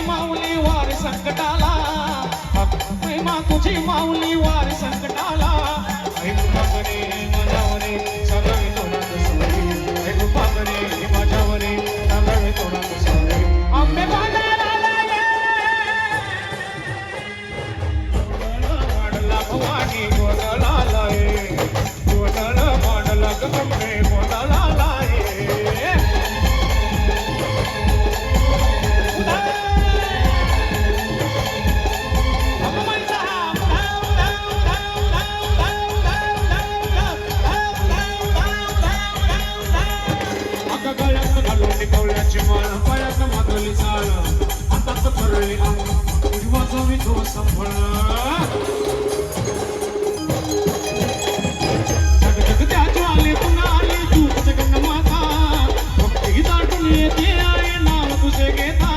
माऊली वार संकटाला महिमा तुझी माऊली वार संकटाला ऐकू पागणे माझ्यावरे सगळे तोडात सोडे ऐकू पागणे माझ्यावरे सगळे तोडात सोडे आंबे वाढला भवानी गोदळाला गोदळ वाढला गंबे गोदळाला कवळ्याची माळ पायात मागली चाळ हातात परळी अंग उजवाचा मी तो संभळ जग जग त्याच्या आले पुन्हा आले तू जगन माता भक्ती दाटून येते आहे नाव तुझे घेता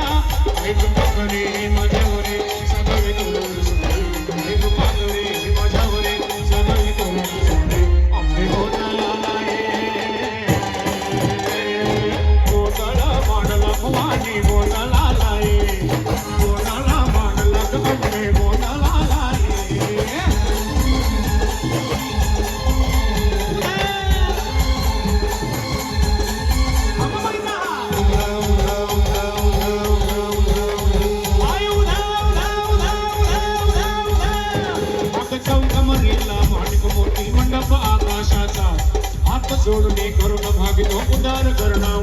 ऐक पागणे माझ्यावरे सगळे तोडून सोडे ऐक पागणे माझ्यावरे सगळे तोडून सोडे आंबे गोदाला भवानी गोदळाला गोदळा मांडला गंबे गोदळाला माणिक मोठी मंडप आकाशाचा हात जोडणे करून भागितो उदार करणा